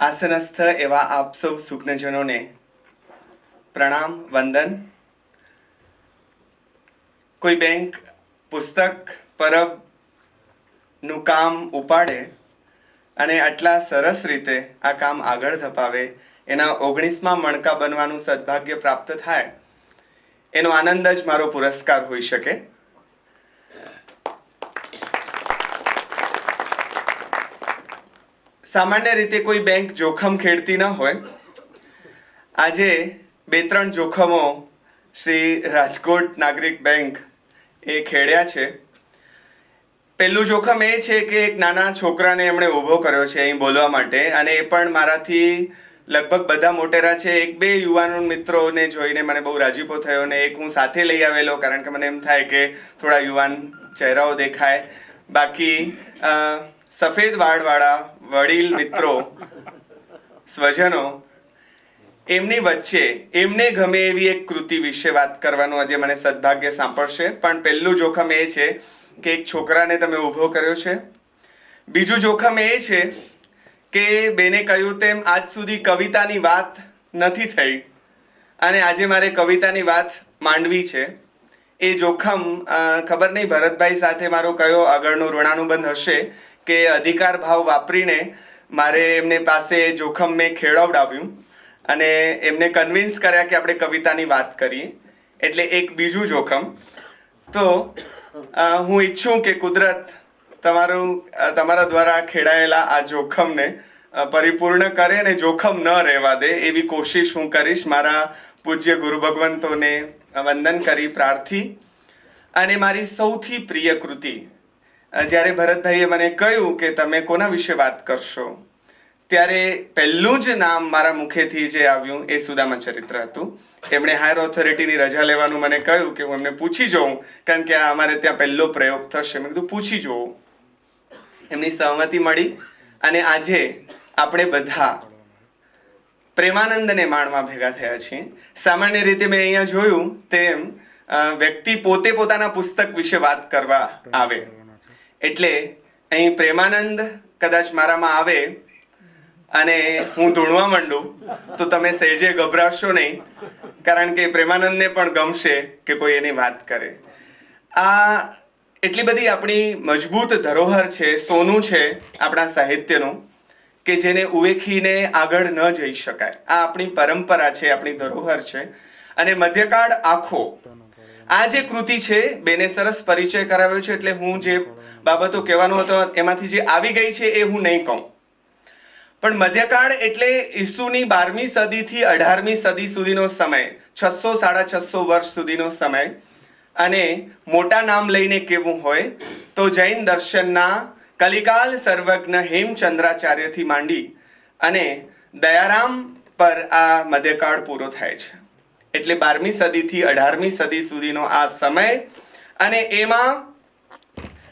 આસનસ્થ એવા આપ સૌ સુજ્ઞજનોને પ્રણામ વંદન. કોઈ બેંક પુસ્તક પરબનું કામ ઉપાડે અને આટલા સરસ રીતે આ કામ આગળ ધપાવે, એના 19મા મણકા બનવાનું સદભાગ્ય પ્રાપ્ત થાય, એનો આનંદ જ મારો પુરસ્કાર હોઈ શકે. સામાન્ય રીતે કોઈ બેંક જોખમ ખેડતી ન હોય. આજે 2-3 જોખમો શ્રી રાજકોટ નાગરિક બેંક એ ખેડ્યા છે. પહેલું જોખમ એ છે કે એક નાના છોકરાને એમણે ઊભો કર્યો છે અહીં બોલવા માટે, અને એ પણ મારાથી લગભગ બધા મોટેરા છે. 1-2 યુવાનો મિત્રોને જોઈને મને બહુ રાજીપો થયો, ને એક હું સાથે લઈ આવેલો, કારણ કે મને એમ થાય કે થોડા યુવાન ચહેરાઓ દેખાય. બાકી સફેદ વાળવાળા વડીલ મિત્રો, સ્વજનો, એમની વચ્ચે એમને ગમે એવી એક કૃતિ વિશે વાત કરવાનું આજે મને સદભાગ્ય સાંપડશે. પણ પહેલું જોખમ એ છે કે એક છોકરાને તમે ઊભો કર્યો છે. બીજું જોખમ એ છે કે બેને કહ્યું તેમ આજ સુધી કવિતાની વાત નથી થઈ, અને આજે મારે કવિતાની વાત માંડવી છે. એ જોખમ ખબર નહીં ભરતભાઈ સાથે મારો કયો આગળનો ઋણાનુબંધ હશે કે અધિકાર ભાવ વાપરીને મારે એમને પાસે જોખમ મેં ખેડવડાવ્યું અને એમને કન્વિન્સ કર્યા કે આપણે કવિતાની વાત કરીએ. એટલે એક બીજું જોખમ. તો હું ઈચ્છું કે કુદરત તમારા દ્વારા ખેડાયેલા આ જોખમને પરિપૂર્ણ કરે અને જોખમ ન રહેવા દે એવી કોશિશ હું કરીશ. મારા પૂજ્ય ગુરુ ભગવંતોને વંદન કરી પ્રાર્થી. અને મારી સૌથી પ્રિય કૃતિ, જ્યારે ભરતભાઈએ મને કહ્યું કે તમે કોના વિશે વાત કરશો, ત્યારે પહેલું જ નામ મારા મુખેથી જે આવ્યું એ સુદામા ચરિત્ર હતું. એમણે હાયર ઓથોરિટીની રજા લેવાનું મને કહ્યું કે હું એમને પૂછી જોઉં, કારણ કે આ અમારે ત્યાં પહેલો પ્રયોગ થશે. મેં કીધું પૂછી જોઉં. એમની સહમતિ મળી, અને આજે આપણે બધા પ્રેમાનંદને માણવા ભેગા થયા છીએ. સામાન્ય રીતે મેં અહીંયા જોયું તેમ વ્યક્તિ પોતે પોતાના પુસ્તક વિશે વાત કરવા આવે, એટલે અહીં પ્રેમાનંદ કદાચ મારામાં આવે અને હું ધૂણવા માંડું તો તમે સહેજે ગભરાશો નહીં, કારણ કે પ્રેમાનંદને પણ ગમશે કે કોઈ એની વાત કરે. આ એટલી બધી આપણી મજબૂત ધરોહર છે, સોનું છે આપણા સાહિત્યનું, કે જેને ઉવેખીને આગળ ન જઈ શકાય. આ આપણી પરંપરા છે, આપણી ધરોહર છે. અને મધ્યકાળ આખો આ જે કૃતિ છે, બેને સરસ પરિચય કરાવ્યો છે, એટલે હું જે બાબતો કહેવાનો હતો એમાંથી જે આવી ગઈ છે એ હું નહીં કહું. પણ મધ્યકાળ એટલે ઈસુની 12મી સદીથી 18મી સદી સુધીનો સમય, 600-650 વર્ષ સુધીનો સમય. અને મોટા નામ લઈને કેવું હોય તો જૈન દર્શનના કલિકાલ સર્વજ્ઞ હેમચંદ્રાચાર્યથી માંડી અને દયારામ પર આ મધ્યકાળ પૂરો થાય છે. એટલે 12મી સદીથી 18મી સદી સુધીનો આ સમય. અને એમાં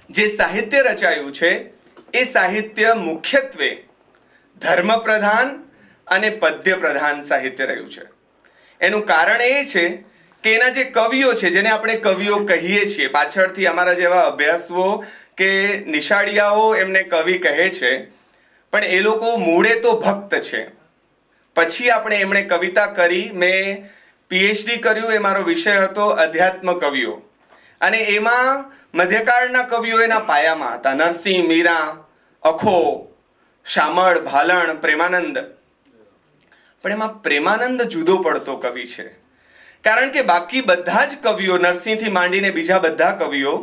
જે સાહિત્ય રચાયું છે એ સાહિત્ય મુખ્યત્વે ધર્મ પ્રધાન અને પદ્ય પ્રધાન સાહિત્ય રહ્યું છે. એનું કારણ એ છે કે એના જે કવિઓ છે, જેને આપણે કવિઓ કહીએ છીએ, પાછળથી અમારા જેવા અભ્યાસુઓ કે નિશાળિયાઓ એમને કવિ કહે છે, પણ એ લોકો મૂળે તો ભક્ત છે. પછી આપણે એમણે કવિતા કરી. મેં PhD કર્યું, એ મારો વિષય હતો અધ્યાત્મ કવિઓ, અને એમાં મધ્યકાળના કવિઓ એના પાયામાં હતા. નરસિંહ, મીરા, અખો, શામળ, ભાલણ, પ્રેમાનંદ. પણ એમાં પ્રેમાનંદ જુદો પડતો કવિ છે, કારણ કે બાકી બધા જ કવિઓ, નરસિંહથી માંડીને બીજા બધા કવિઓ,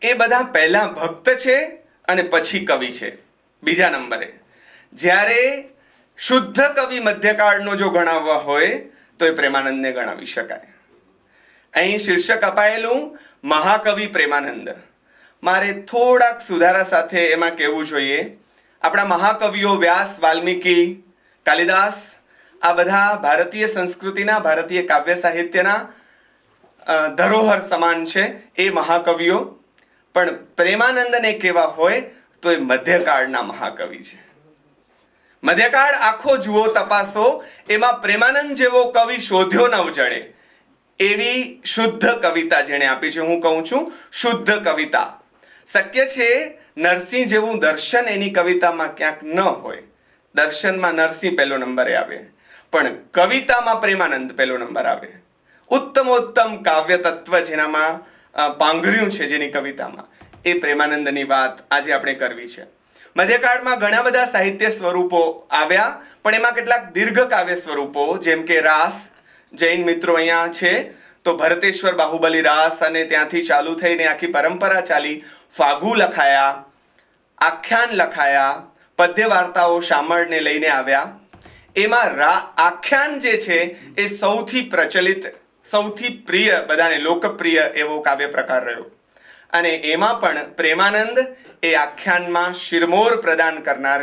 એ બધા પહેલા ભક્ત છે અને પછી કવિ છે બીજા નંબરે. જ્યારે શુદ્ધ કવિ મધ્યકાળનો જો ગણાવવા હોય તો એ પ્રેમાનંદને ગણાવી શકાય. અહીં શીર્ષક અપાયેલું મહાકવિ પ્રેમાનંદ. મારે થોડાક સુધારા સાથે એમાં કહેવું જોઈએ. આપણા મહાકવિઓ વ્યાસ, વાલ્મીકી, કાલિદાસ, આ બધા ભારતીય સંસ્કૃતિના, ભારતીય કાવ્ય સાહિત્યના ધરોહર સમાન છે એ મહાકવિઓ. પણ પ્રેમાનંદને કેવા હોય તો એ મધ્યકાળના મહાકવિ છે. મધ્યકાળ આખો જુઓ, તપાસો, એમાં પ્રેમાનંદ જેવો કવિ શોધ્યો ન ઉજળે એવી શુદ્ધ કવિતા જેણે આપી છે. હું કહું છું શુદ્ધ કવિતા. શક્ય છે નરસિંહ જેવું દર્શન એની કવિતામાં ક્યાંક ન હોય, દર્શનમાં નરસિંહ પહેલો નંબરે આવે, પણ કવિતામાં પ્રેમાનંદ પહેલો નંબર આવે. ઉત્તમોત્તમ કાવ્ય તત્વ જેનામાં પાંઘર્યું છે, જેની કવિતામાં, એ પ્રેમાનંદની વાત આજે આપણે કરવી છે. મધ્યકાળમાં ઘણા બધા સાહિત્ય સ્વરૂપો આવ્યા, પણ એમાં કેટલાક દીર્ઘ કાવ્ય સ્વરૂપો, જેમ કે રાસ, જૈન મિત્રો અહીંયા છે તો ભરતેશ્વર બાહુબલી રાસ, અને ત્યાંથી ચાલુ થઈને આખી પરંપરા ચાલી. ફાગુ લખાયા, આખ્યાન લખાયા, પદ્ય વાર્તાઓ શામળને લઈને આવ્યા. એમાં આખ્યાન જે છે એ સૌથી પ્રચલિત, સૌથી પ્રિય, બધાને લોકપ્રિય એવો કાવ્ય પ્રકાર રહ્યો. અને એમાં પણ પ્રેમાનંદ એ આખ્યાનમાં શિરમોર પ્રદાન કરનાર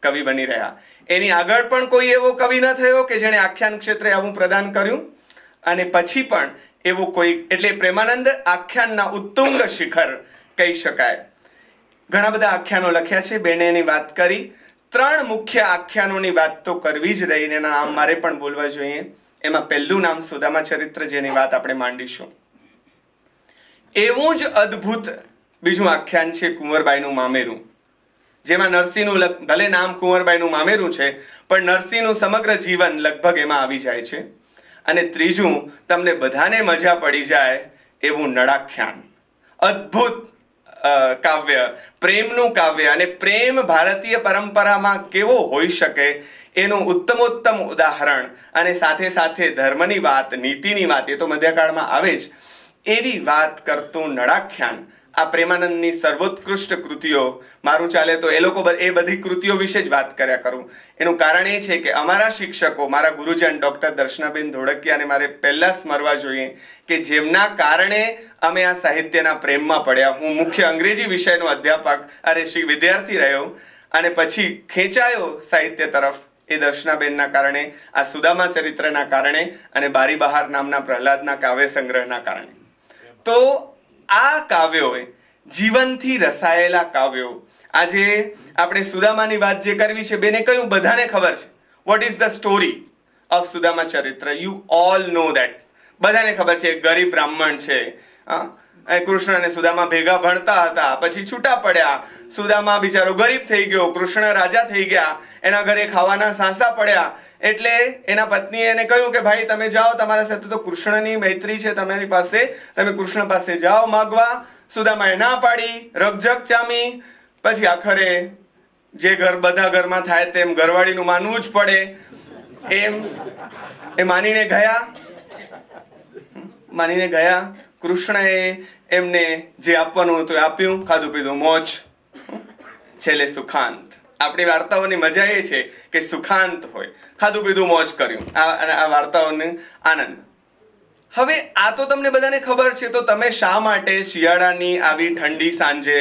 કવિ બની રહ્યા. એની આગળ પણ કોઈ એવો કવિ ન થયો કે જેણે આખ્યાન ક્ષેત્રે આવું પ્રદાન કર્યું, અને પછી પણ એવો કોઈ, એટલે પ્રેમાનંદ આખ્યાનના ઉત્તુંગ શિખર કહી શકાય. ઘણા બધા આખ્યાનો લખ્યા છે, બેને એની વાત કરી. 3 મુખ્ય આખ્યાનોની વાત તો કરવી જ રહી, એના નામ મારે પણ બોલવા જોઈએ. એમાં પહેલું નામ સુદામા ચરિત્ર, જેની વાત આપણે માંડીશું. એવું જ અદ્ભુત બીજું આખ્યાન છે કુંવરબાઈનું મામેરું, જેમાં નરસિંહનું ભલે નામ કુંવરબાઈનું મામેરું છે, પણ નરસિંહનું સમગ્ર જીવન લગભગ એમાં આવી જાય છે. અને ત્રીજું, તમને બધાને મજા પડી જાય એવું નળાખ્યાન, અદ્ભુત કાવ્ય, પ્રેમનું કાવ્ય. અને પ્રેમ ભારતીય પરંપરામાં કેવો હોઈ શકે એનું ઉત્તમોત્તમ ઉદાહરણ, અને સાથે સાથે ધર્મની વાત, નીતિની વાત, એ તો મધ્યકાળમાં આવે જ, એવી વાત કરતું નળાખ્યાન. આ પ્રેમાનંદની સર્વોત્કૃષ્ટ કૃતિઓ, મારું ચાલે તો એ લોકો એ બધી કૃતિઓ વિશે જ વાત કર્યા કરું. એનું કારણ એ છે કે અમારા શિક્ષકો, મારા ગુરુજન ડૉક્ટર દર્શનાબેન ધોળકિયાને મારે પહેલાં સ્મરવા જોઈએ, કે જેમના કારણે અમે આ સાહિત્યના પ્રેમમાં પડ્યા. હું મુખ્ય અંગ્રેજી વિષયનો અધ્યાપક, વિદ્યાર્થી રહ્યો, અને પછી ખેંચાયો સાહિત્ય તરફ એ દર્શનાબેનના કારણે, આ સુદામા ચરિત્રના કારણે, અને બારી બહાર નામના પ્રહલાદના કાવ્ય સંગ્રહના કારણે. તો આ કાવ્યોએ જીવનથી રસાયેલા કાવ્યો. આજે આપણે સુદામાની વાત જે કરવી છે, બેને કહ્યું બધાને ખબર છે what is the story of Sudama ચરિત્ર. You all know that. બધાને ખબર છે, ગરીબ બ્રાહ્મણ છે, કૃષ્ણ અને સુદામા ભેગા ભણતા હતા, પછી છૂટા પડ્યા, સુદામા બિચારો ગરીબ થઈ ગયો, કૃષ્ણ રાજા થઈ ગયા, એના ઘરે ખાવાના સાંસા પડ્યા. એટલે એના પત્નીએ એને કહ્યું કે ભાઈ તમે જાઓ, તમારા સાથે તો કૃષ્ણની મૈત્રી છે તમારી પાસે, તમે કૃષ્ણ પાસે જાઓ માગવા. સુદામાએ ના પાડી, રકઝક ચામી. પછી આખરે જે બધા ઘરમાં થાય તેમ ઘરવાળીનું માનવું જ પડે એમ એ માનીને ગયા. કૃષ્ણએ એમને જે આપવાનું હતું એ આપ્યું, ખાધું પીધું મોજ, છેલ્લે સુખાંત. આપણી વાર્તાઓની મજા એ છે કે સુખાંત હોય, ખાધું પીધું મોજ કર્યું, આ વાર્તાઓનો આનંદ. હવે આ તો તમને બધાને ખબર છે, તો તમે શા માટે શિયાળાની આવી ઠંડી સાંજે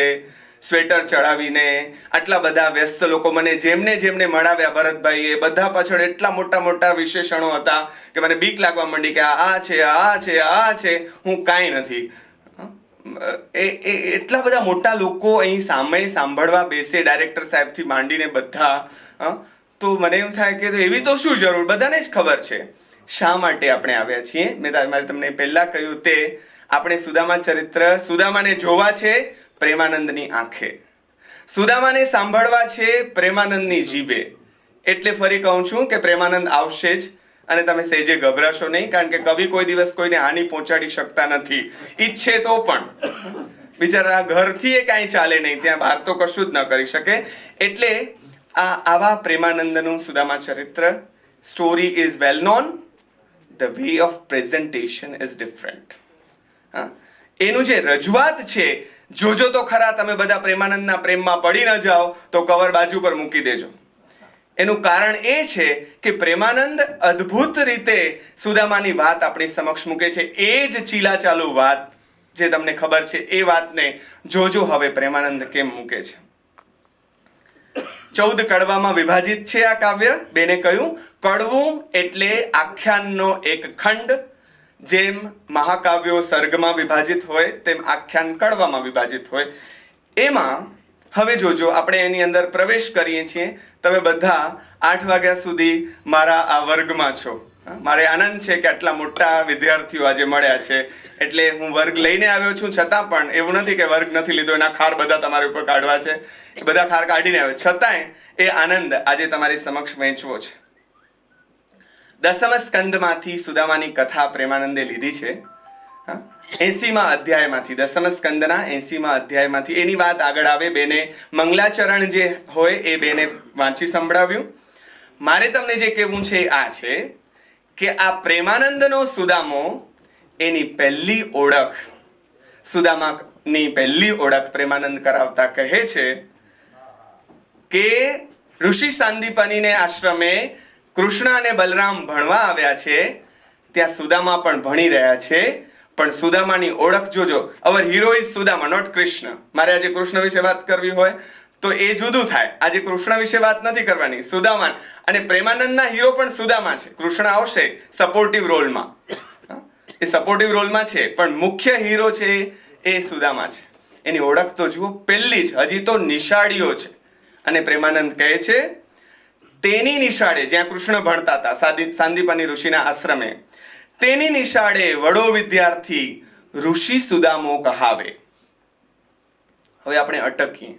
સ્વેટર ચડાવીને આટલા બધા વ્યસ્ત લોકો, મને જેમને જેમને મળાવ્યા ભરતભાઈ, એ બધા પાછળ એટલા મોટા મોટા વિશેષણો હતા કે મને બીક લાગવા માંડી કે આ છે, હું કાંઈ નથી. એટલા બધા મોટા લોકો અહીં સામે સાંભળવા બેસે, ડાયરેક્ટર સાહેબથી માંડીને બધા. તો મને એમ થાય કે એવી તો શું જરૂર, બધાને જ ખબર છે શા માટે આપણે આવ્યા છીએ. મેં મારે તમને પહેલા કહ્યું તે, આપણે સુદામા ચરિત્ર, સુદામાને જોવા છે પ્રેમાનંદની આંખે, સુદામાને સાંભળવા છે પ્રેમાનંદની જીભે. એટલે ફરી કહું છું કે પ્રેમાનંદ આવશે જ, અને તમે સેજે ગભરાશો નહીં, કારણ કે કવિ કોઈ દિવસ કોઈને હાનિ પહોંચાડી શકતા નથી, ઈચ્છે તો પણ. બિચારા ઘરથી એ કાંઈ ચાલે નહીં, ત્યાં બહાર તો કશું જ ન કરી શકે. એટલે આવા પ્રેમાનંદનું સુદામા ચરિત્ર, story is well known, the way of presentation is different. એનું જે રજૂઆત છે, જોજો તો ખરા, તમે બધા પ્રેમાનંદના પ્રેમમાં પડી ન જાઓ તો કવર બાજુ પર મૂકી દેજો. એનું કારણ એ છે કે પ્રેમાનંદ અદ્ભુત રીતે સુદામાની વાત આપણી સમક્ષ મૂકે છે. એ જ ચીલાચાલુ વાત જે તમને ખબર છે, એ વાતને જોજો હવે પ્રેમાનંદ કેમ મૂકે છે. 14 કડવામાં વિભાજિત છે આ કાવ્ય. બેને કહ્યું, કડવું એટલે આખ્યાનનો એક ખંડ. જેમ મહાકાવ્યો સર્ગમાં વિભાજિત હોય, તેમ આખ્યાન કડવામાં વિભાજિત હોય. એમાં હવે જોજો, આપણે એની અંદર પ્રવેશ કરીએ છીએ. તમે બધા 8 વાગ્યા સુધી મારા આ વર્ગમાં છો. મારે આનંદ છે કે આટલા મોટા વિદ્યાર્થીઓ આજે મળ્યા છે. એટલે હું વર્ગ લઈને આવ્યો છું, છતાં પણ એવું નથી કે વર્ગ નથી લીધો, એના ખાર બધા તમારી ઉપર કાઢવા છે. એ બધા ખાર કાઢીને આવ્યો, છતાંય એ આનંદ આજે તમારી સમક્ષ વહેંચવો છે. દસમ સ્કંદમાંથી સુદામાની કથા પ્રેમાનંદે લીધી છે. 80મા અધ્યાયમાંથી, દસમ સ્કંદના 80મા અધ્યાયમાંથી એની વાત આગળ આવે. બેને મંગલાચરણ જે હોય એ બેને વાંચી સંભળાવ્યું. મારે તમને જે કહેવું છે આ છે કે આ પ્રેમાનંદનો સુદામો, એની પહેલી ઓળખ, સુદામાની પહેલી ઓળખ પ્રેમાનંદ કરાવતા કહે છે કે ઋષિ સાંદીપનીને આશ્રમે કૃષ્ણ અને બલરામ ભણવા આવ્યા છે, ત્યાં સુદામા પણ ભણી રહ્યા છે. પણ સુદામાની ઓળખ જોજો. Our hero is Sudama, not Krishna. મારે આજે કૃષ્ણ વિશે વાત કરવી હોય તો એ જુદું થાય. આજે કૃષ્ણ વિશે વાત નથી કરવાની, સુદામા. અને પ્રેમાનંદના હીરો પણ સુદામા છે. કૃષ્ણ આવશે સપોર્ટિવ રોલમાં, એ સપોર્ટિવ રોલમાં છે, પણ મુખ્ય હીરો છે એ સુદામા છે. એની ઓળખ તો જુઓ, પહેલી જ, હજી તો નિશાળીઓ છે. અને પ્રેમાનંદ કહે છે તેની નિશાળે, જ્યાં કૃષ્ણ ભણતા હતા સાંદીપની ઋષિના આશ્રમે, તેની નિશાળે વડો વિદ્યાર્થી ઋષિ સુદામો કહાવે. હવે આપણે અટકીએ.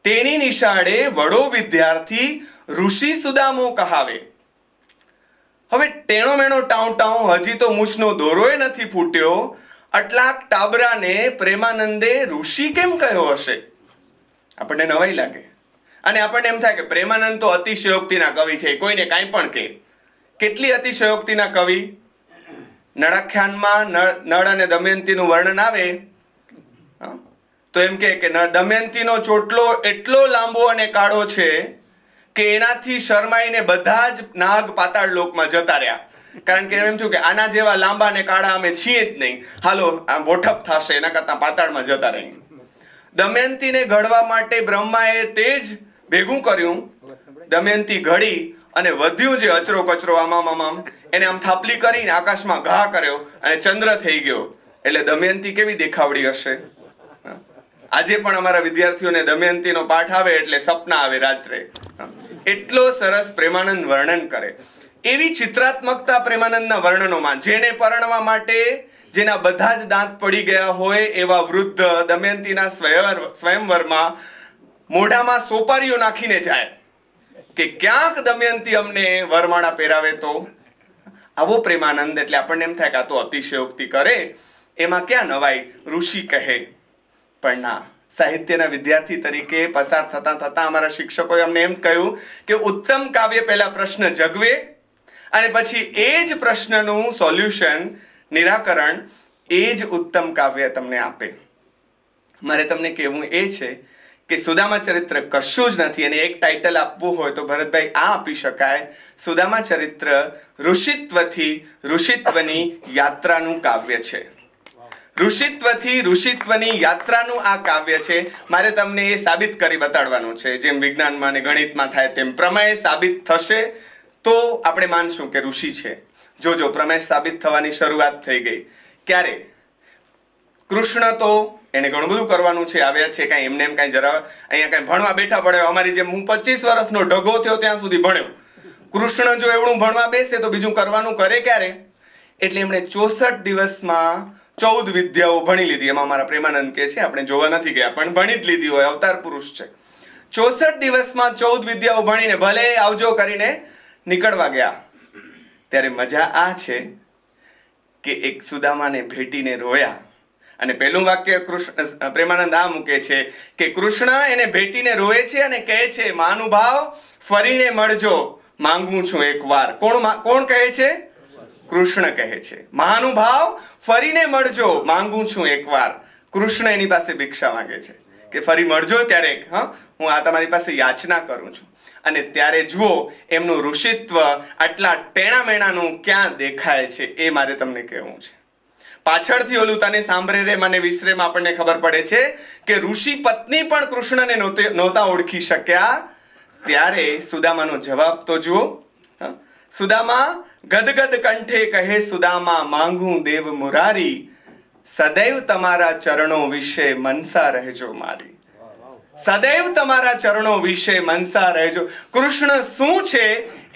તેની નિશાળે વડો વિદ્યાર્થી ઋષિ સુદામો કહાવે. હવે ટેણો મેણો ટાઉ ટાઉ, હજી તો મૂછનો દોરોય નથી ફૂટ્યો, આટલાક ટાબરાને પ્રેમાનંદે ઋષિ કેમ કહ્યો હશે? આપણને નવાઈ લાગે. અને આપણને એમ થાય કે પ્રેમાનંદ તો અતિશયોક્તિના કવિ છે, કોઈને કાંઈ પણ કહે. કેટલી અતિશયોક્તિના કવિ! નળાખ્યાનમાં નળ અને દમયંતીનું વર્ણન આવે તો એમ કે દમયંતીનો ચોટલો એટલો લાંબો અને કાળો છે કે એનાથી શરમાઈને બધા જ નાગ પાતાળ લોકમાં જતા રહ્યા. કારણ કે એમ થયું કે આના જેવા લાંબા ને કાળા અમે છીએ જ નહીં, હાલો આ બોઠપ થશે, એના કરતાં પાતાળમાં જતા રહી. દમયંતીને ઘડવા માટે બ્રહ્માએ તે જ ભેગું કર્યું. દમયંતી ઘડી અને વધ્યું જે અચરો કચરો આમ એને આમ થાપલી કરીને આકાશમાં ઘા કર્યો અને ચંદ્ર થઈ ગયો. એટલે દમયંતી કેવી દેખાવડી હશે? આજે પણ અમારા વિદ્યાર્થીઓને દમયંતીનો પાઠ આવે એટલે સપના આવે રાત્રે. એટલો સરસ પ્રેમાનંદ વર્ણન કરે. એવી ચિત્રાત્મકતા પ્રેમાનંદના વર્ણનોમાં, જેને પરણવા માટે જેના બધા જ દાંત પડી ગયા હોય એવા વૃદ્ધ દમયંતીના સ્વયંવરમાં મોઢામાં સોપારીઓ નાખીને જાય કે ક્યાંક દમયંતી અમને વરમાળા પહેરાવે તો. આવો પ્રેમાનંદ. એટલે આપણને એમ થાય કે આ તો અતિશયોક્તિ કરે, એમાં ક્યાં નવાઈ? ઋષિ કહે. પણ ના, સાહિત્યના વિદ્યાર્થી તરીકે પસાર થતા અમારા શિક્ષકોએ અમને એમ કહ્યું કે ઉત્તમ કાવ્ય પહેલા પ્રશ્ન જગવે અને પછી એ જ પ્રશ્નનું સોલ્યુશન, નિરાકરણ એ જ ઉત્તમ કાવ્ય તમને આપે. મારે તમને કહેવું એ છે કે સુદામા ચરિત્ર કશું જ નથી. અને એક ટાઇટલ આપવું હોય તો ભરતભાઈ આ આપી શકાય, સુદામા ચરિત્ર ઋષિત્વથી ઋષિત્વની યાત્રાનું કાવ્ય છે. ઋષિત્વથી ઋષિત્વની યાત્રાનું આ કાવ્ય છે. મારે તમને એ સાબિત કરી બતાડવાનું છે. જેમ વિજ્ઞાનમાં અને ગણિતમાં થાય તેમ પ્રમેય સાબિત થશે તો આપણે માનશું કે ઋષિ છે. જોજો, પ્રમેય સાબિત થવાની શરૂઆત થઈ ગઈ. ક્યારે? કૃષ્ણ તો એને ઘણું બધું કરવાનું છે, આવ્યા છે, કાંઈ એમને એમ કાંઈ જરા અહીંયા કાંઈ ભણવા બેઠા પડે અમારી જેમ. હું 25 વર્ષનો ઢગો થયો ત્યાં સુધી ભણ્યો. કૃષ્ણ જો એવડું ભણવા બેસે તો બીજું કરવાનું કરે ક્યારે? એટલે એમણે 64 દિવસમાં 14 વિદ્યાઓ ભણી લીધી. એમાં મારા પ્રેમાનંદ કે છે આપણે જોવા નથી ગયા, પણ ભણી જ લીધી હોય, અવતાર પુરુષ છે. 64 દિવસમાં 14 વિદ્યાઓ ભણીને ભલે આવજો કરીને નીકળવા ગયા. ત્યારે મજા આ છે કે એક સુદામાને ભેટીને રોયા. અને પહેલું વાક્ય પ્રેમાનંદ આ મૂકે છે કે કૃષ્ણ એને ભેટીને રોએ છે અને કહે છે, મહાનુભાવ ફરીને મળજો, માંગવું છું એકવાર. કોણ કહે છે? કૃષ્ણ કહે છે, મહાનુભાવ ફરીને મળજો, માંગું છું એકવાર. કૃષ્ણ એની પાસે ભિક્ષા માંગે છે કે ફરી મળજો ક્યારેક, હું આ તમારી પાસે યાચના કરું છું. અને ત્યારે જુઓ એમનું ઋષિત્વ આટલા ટેણા મેણાનું ક્યાં દેખાય છે, એ મારે તમને કહેવું છે. પાછળથી ઓલું તને સાંભળે રે મને વિસરેમાં આપણને ખબર પડે છે કે ઋષિ પત્ની પણ કૃષ્ણને નહોતા ઓળખી શક્યા. ત્યારે સુદામાનો જવાબ તો જુઓ. સુદામા ગદગદ કંઠે કહે, સુદામા માંગું દેવ મુરારી, સદૈવ તમારા ચરણો વિશે મનસા રહેજો મારી. સદૈવ તમારા ચરણો વિશે મનસા રહેજો. કૃષ્ણ શું છે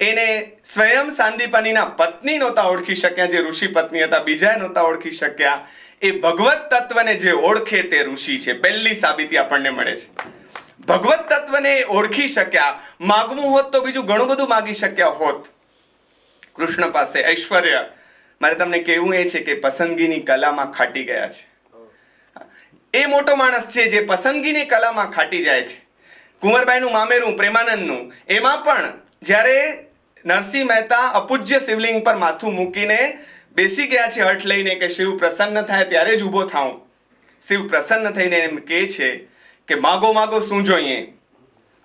એને સ્વયં સાંદીપનીના પત્ની નહોતા ઓળખી શક્યા, જે ઋષિ પત્ની હતા, બીજા નહોતા ઓળખી શક્યા. એ ભગવત તત્વને જે ઓળખે તે ઋષિ છે. પહેલી સાબિતી આપણને મળે છે. ભગવત તત્વને ઓળખી શક્યા. માગવું હોત તો બીજું ઘણું બધું માગી શક્યા હોત. કૃષ્ણ પાસે ઐશ્વર્ય, મારે તમને કહેવું એ છે કે પસંદગીની કલામાં ખાટી ગયા છે. એ મોટો માણસ છે જે પસંદગીની કલામાં ખાટી જાય છે. કુંવરબાઈનું મામેરું પ્રેમાનંદનું, એમાં પણ જ્યારે નરસિંહ મહેતા અપૂજ્ય શિવલિંગ પર માથું મૂકીને બેસી ગયા છે હઠ લઈને કે શિવ પ્રસન્ન થાય ત્યારે જ ઊભો થાઉં, શિવ પ્રસન્ન થઈને એમ કહે છે કે માગો માગો શું જોઈએ,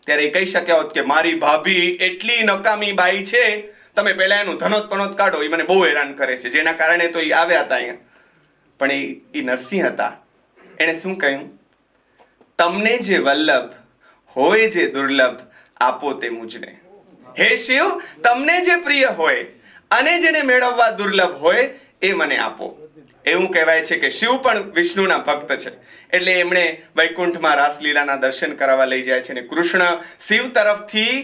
ત્યારે એ કહી શક્યા હોત કે મારી ભાભી એટલી નકામી બાઈ છે, તમે પહેલા એનું ધનોત પનોત કાઢો, એ મને બહુ હેરાન કરે છે, જેના કારણે તો એ આવ્યા હતા અહીંયા. પણ એ નરસિંહ હતા. એણે શું કહ્યું? તમને જે વલ્લભ હોય જે દુર્લભ આપો તે મુજને. હે શિવ, તમને જે પ્રિય હોય અને જેને મેળવવા દુર્લભ હોય એ મને આપો. એવું કહેવાય છે કે શિવ પણ વિષ્ણુના ભક્ત છે, એટલે એમણે વૈકુંઠમાં રાસલીલાના દર્શન કરાવવા લઈ જાય છે. અને કૃષ્ણ શિવ તરફથી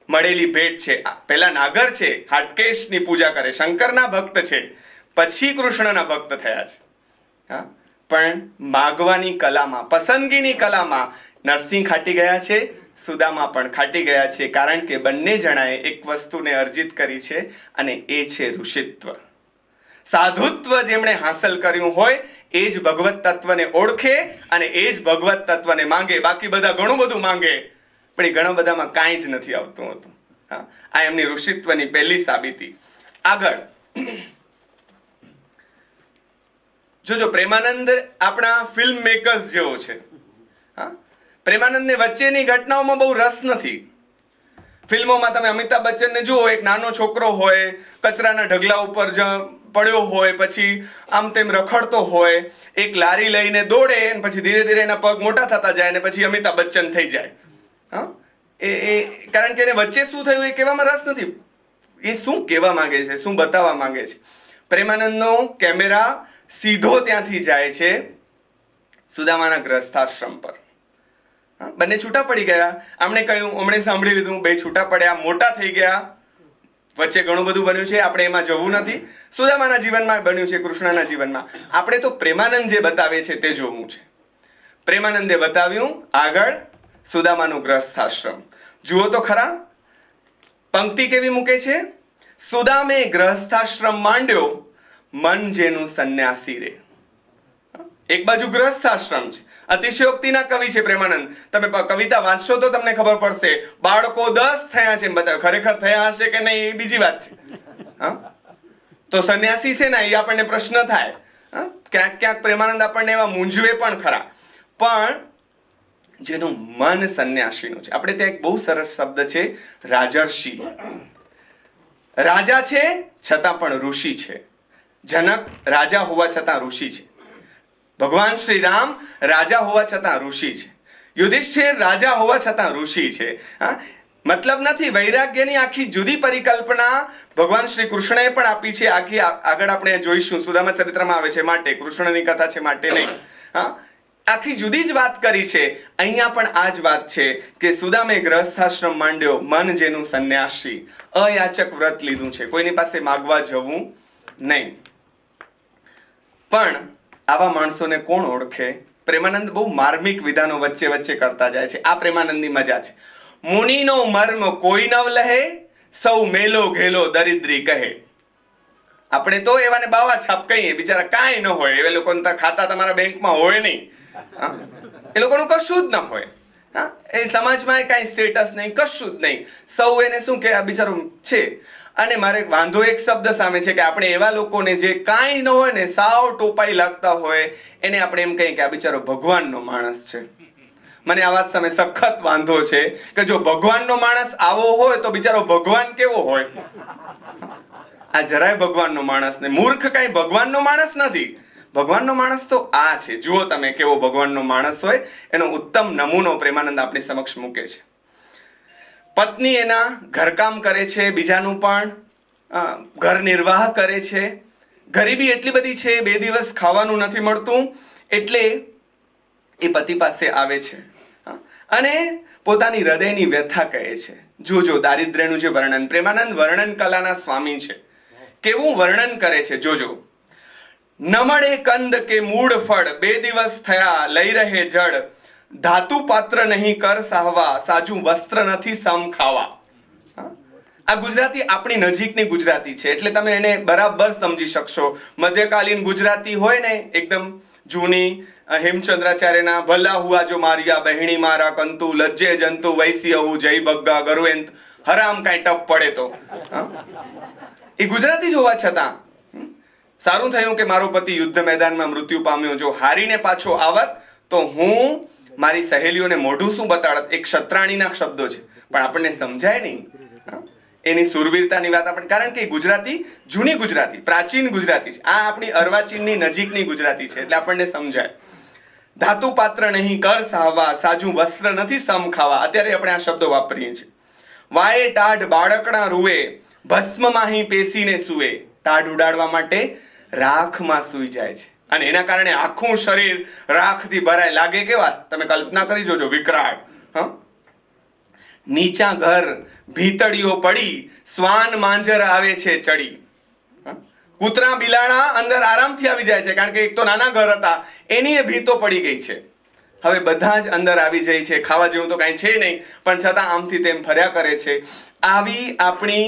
મળેલી ભેટ છે. પહેલા નાગર છે, હાટકેશની પૂજા કરે, શંકરના ભક્ત છે, પછી કૃષ્ણના ભક્ત થયા છે. હા, પણ માગવાની કલામાં, પસંદગીની કલામાં નરસિંહ ખાટી ગયા છે, સુદામા પણ ખાટી ગયા છે. કારણ કે બંને જણાએ એક વસ્તુને અર્જિત કરી છે, અને એ છે ઋષિત્વ. સાધુત્વ જેમણે હાંસલ કર્યું હોય એ જ ભગવત તત્વને ઓળખે અને એ જ ભગવત તત્વને માંગે. બાકી બધા ઘણું બધું માંગે, પણ એ ઘણા બધામાં કાંઈ જ નથી આવતું હતું. હા, આ એમની ઋષિત્વની પહેલી સાબિતી. આગળ જોજો, પ્રેમાનંદ આપણા ફિલ્મ મેકર્સ જેવો છે. હા, પ્રેમાનંદને વચ્ચેની ઘટનાઓમાં બહુ રસ નથી. ફિલ્મોમાં તમે અમિતાભ બચ્ચનને જુઓ, એક નાનો છોકરો હોય, કચરાના ઢગલા ઉપર પડ્યો હોય, પછી આમ તેમ રખડતો હોય, એક લારી લઈને દોડે, પછી ધીરે ધીરે એના પગ મોટા થતા જાય, અને પછી અમિતાભ બચ્ચન થઈ જાય. હા, એ કારણ કે એને વચ્ચે શું થયું એ કહેવામાં રસ નથી. એ શું કહેવા માંગે છે, શું બતાવવા માંગે છે. પ્રેમાનંદનો કેમેરા સીધો ત્યાંથી જાય છે સુદામાના ગ્રસ્થાશ્રમ પર. બંને છૂટા પડી ગયા. આમણે કહ્યું, હમણે સાંભળી લીધું, બે છૂટા પડ્યા, મોટા થઈ ગયા, વચ્ચે ઘણું બધું બન્યું છે, આપણે એમાં જવું નથી. સુદામાના જીવનમાં બન્યું છે, કૃષ્ણના જીવનમાં. આપણે તો પ્રેમાનંદ જે બતાવે છે તે જોવું છે. પ્રેમાનંદે બતાવ્યું આગળ સુદામાનું ગ્રસ્થાશ્રમ. જુઓ તો ખરા, પંક્તિ કેવી મૂકે છે? સુદામે ગ્રસ્થાશ્રમ માંડ્યો, મન જેનું સંન્યાસી રે. એક બાજુ ગ્રસ્થાશ્રમ છે, અતિશયોક્તિના કવિ છે પ્રેમાનંદ. તમે કવિતા વાંચશો તો તમને ખબર પડશે. બાળકો 10 થયા છે એમ બતાવે, ખરેખર થયા હશે કે નહીં એ બીજી વાત છે. હા, તો સંન્યાસી છે ને, એ આપણને પ્રશ્ન થાય. હા, ક્યાંક ક્યાંક પ્રેમાનંદ આપણને એવા મૂંઝવે પણ ખરા. પણ જેનું મન સંન્યાસીનું છે. આપણે ત્યાં એક બહુ સરસ શબ્દ છે, રાજર્ષિ. રાજા છે છતાં પણ ઋષિ છે. જનક રાજા હોવા છતાં ઋષિ છે. ભગવાન શ્રી રામ રાજા હોવા છતાં ઋષિ છે. યુધિષ્ઠિર રાજા હોવા છતાં ઋષિ છે. હા, મતલબ નથી, વૈરાગ્યની આખી જુદી પરિકલ્પના ભગવાન શ્રી કૃષ્ણએ પણ આપી છે. આખી આગળ આપણે જોઈશું, સુદામા ચરિત્રમાં આવે છે માટે, કૃષ્ણની કથા છે માટે નહીં. હા, આખી જુદી જ વાત કરી છે. અહીંયા પણ આ જ વાત છે કે સુદામે ગ્રહસ્થાશ્રમ માંડ્યો, મન જેનું સંન્યાસી. અયાચક વ્રત લીધું છે, કોઈની પાસે માગવા જવું નહીં. પણ આવા માણસોને કોણ ઓળખે? પ્રેમાનંદ બહુ માર્મિક વિધાનો વચ્ચે વચ્ચે કરતા જાય છે. આ પ્રેમાનંદની મજા છે. મુનિનો મર્મ કોઈ નવ લહે, સૌ મેલો ઘેલો દરિદ્રી કહે. આપણે તો એવાને બાવા છાપ કહીએ, બિચારા કાંઈ ન હોય, એ લોકોના ખાતા તમારા બેંકમાં હોય નહીં. એ લોકોનું કશું જ ન હોય. હા, એ સમાજમાં કાંઈ સ્ટેટસ નહીં, કશું જ નહીં. સૌ એને શું કે આ બિચારો છે. અને મારે વાંધો એક શબ્દ સામે છે કે આપણે એવા લોકોને જે કાંઈ ન હોય ને, સાવ ટોપાઈ લાગતા હોય, એને આપણે એમ કહીએ કે આ બિચારો ભગવાનનો માણસ છે. મને આ વાત સામે સખત વાંધો છે કે જો ભગવાનનો માણસ આવો હોય તો બિચારો ભગવાન કેવો હોય? આ જરાય ભગવાનનો માણસ ને, મૂર્ખ કાંઈ ભગવાનનો માણસ નથી. ભગવાનનો માણસ તો આ છે. જુઓ તમે કેવો ભગવાનનો માણસ હોય, એનો ઉત્તમ નમૂનો પ્રેમાનંદ આપણી સમક્ષ મૂકે છે. પત્ની એના ઘરકામ કરે છે, બીજાનું પણ ઘર નિર્વાહ કરે છે. ગરીબી એટલી બધી છે, 2 દિવસ ખાવાનું નથી મળતું, એટલે એ પતિ પાસે આવે છે અને પોતાની હૃદયની વ્યથા કહે છે. જોજો દારિદ્ર્યનું જે વર્ણન, પ્રેમાનંદ વર્ણન કલાના સ્વામી છે. કેવું વર્ણન કરે છે જોજો. ન મળે કંદ કે મૂળ ફળ, 2 દિવસ થયા લઈ રહે જળ, ધાતુ પાત્ર નહીં કર સાહવા, સાજું વસ્ત્ર નથી સમ ખાવા. આ ગુજરાતી આપણી નજીકની ગુજરાતી છે, એટલે તમે એને બરાબર સમજી શકશો. મધ્યકાલીન ગુજરાતી હોય ને, એકદમ જૂની, હેમચંદ્રાચાર્યના ભલા હુઆ જો મારિયા બહેણી મારા કંતુ, લજ્જે જંતુ વૈસી હું જય બગ્ગા ગરુવેંત, હરામ કાંઈ ટપ પડે તો. એ ગુજરાતી જ હોવા છતાં સારું થયું કે મારો પતિ યુદ્ધ મેદાનમાં મૃત્યુ પામ્યો. જો હારીને પાછો આવત તો હું મારી સહેલીઓને મોઢું શું બતાડત. એક ક્ષત્રાણીના શબ્દો છે, પણ આપણને સમજાય નહીં એની સુરવીરતાની વાત આપણે, કારણ કે ગુજરાતી જૂની ગુજરાતી, પ્રાચીન ગુજરાતી છે. આ આપણી અર્વાચીનની નજીકની ગુજરાતી છે, એટલે આપણને સમજાય. ધાતુ પાત્ર નહીં કર સાહવા, સાજું વસ્ત્ર નથી સમ ખાવા. અત્યારે આપણે આ શબ્દો વાપરીએ છીએ. વાએ ટાઢ બાળકણા રૂએ, ભસ્મમાં અહીં પેસીને સુવે. ટાઢ ઉડાડવા માટે રાખમાં સૂઈ જાય છે, અને એના કારણે આખું શરીર રાખથી ભરાય. લાગે કેવા, તમે કલ્પના કરી જોજો, વિકરાળ. નીચા ઘર ભીતળીઓ પડી, શ્વાન માંજર આવે છે ચડી. કૂતરા બિલાડા અંદર આરામથી આવી જાય છે, કારણ કે એક તો નાના ઘર હતા, એની એ ભીતો પડી ગઈ છે. હવે બધા જ અંદર આવી જાય છે. ખાવા જેવું તો કાંઈ છે નહીં, પણ છતાં આમથી તેમ ફર્યા કરે છે. આવી આપણી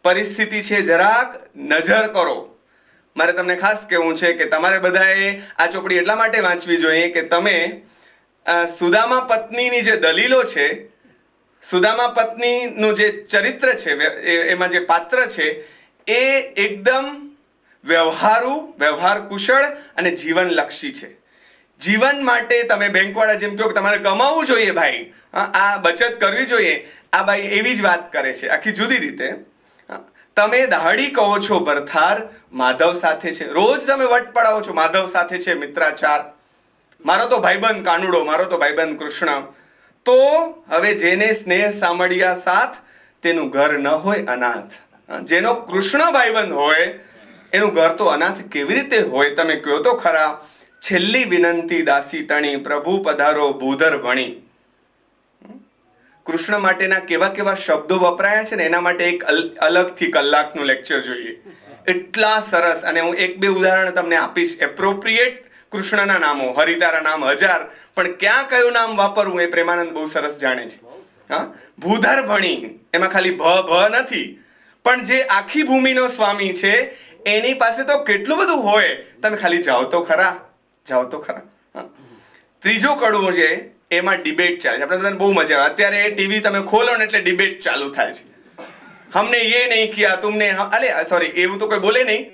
પરિસ્થિતિ છે. જરાક નજર કરો. મારે તમને ખાસ કહેવું છે કે તમારે બધાએ આ ચોપડી એટલા માટે વાંચવી જોઈએ કે તમે સુદામા પત્નીની જે દલીલો છે, સુદામા પત્નીનું જે ચરિત્ર છે, એમાં જે પાત્ર છે, એ એકદમ વ્યવહાર કુશળ અને જીવનલક્ષી છે. જીવન માટે તમે બેંકવાળા જેમ કહો કે તમારે કમાવવું જોઈએ ભાઈ, આ બચત કરવી જોઈએ, આ ભાઈ એવી જ વાત કરે છે, આખી જુદી રીતે. તમે દાહડી કહો છો ભરથાર, માધવ સાથે છે. રોજ તમે વટ પડાવો છો, માધવ સાથે છે મિત્રાચાર. મારો તો ભાઈબંધ કાનુડો, મારો તો ભાઈબંધ કૃષ્ણ. તો હવે જેને સ્નેહ સામળિયા સાથ, તેનું ઘર ન હોય અનાથ. જેનો કૃષ્ણ ભાઈબંધ હોય એનું ઘર તો અનાથ કેવી રીતે હોય? તમે કહો તો ખરા. છેલ્લી વિનંતી દાસી તણી, પ્રભુ પધારો ભૂધર ભણી. કૃષ્ણ માટેના કેવા કેવા શબ્દો વપરાયા છે ને, એના માટે એક અલગથી કલાકનું લેક્ચર જોઈએ. એટલા સરસ. અને હું એક બે ઉદાહરણ તમને આપીશ. એપ્રોપ્રિએટ કૃષ્ણના નામો, હરિતારા નામ 1000, પણ ક્યાં કયું નામ વાપરવું એ પ્રેમાનંદ બહુ સરસ જાણે છે. ભૂધર ભણી, એમાં ખાલી ભ નથી, પણ જે આખી ભૂમિનો સ્વામી છે એની પાસે તો કેટલું બધું હોય. તમે ખાલી જાઓ તો ખરા. ત્રીજો કડવો છે, એમાં ડિબેટ ચાલે છે. આપણે બધાને બહુ મજા આવે. અત્યારે ટીવી તમે ખોલો ને એટલે ડિબેટ ચાલુ થાય છે. હમને ये नहीं किया तुमने, અલે સોરી, એવું તો કોઈ બોલે નહીં,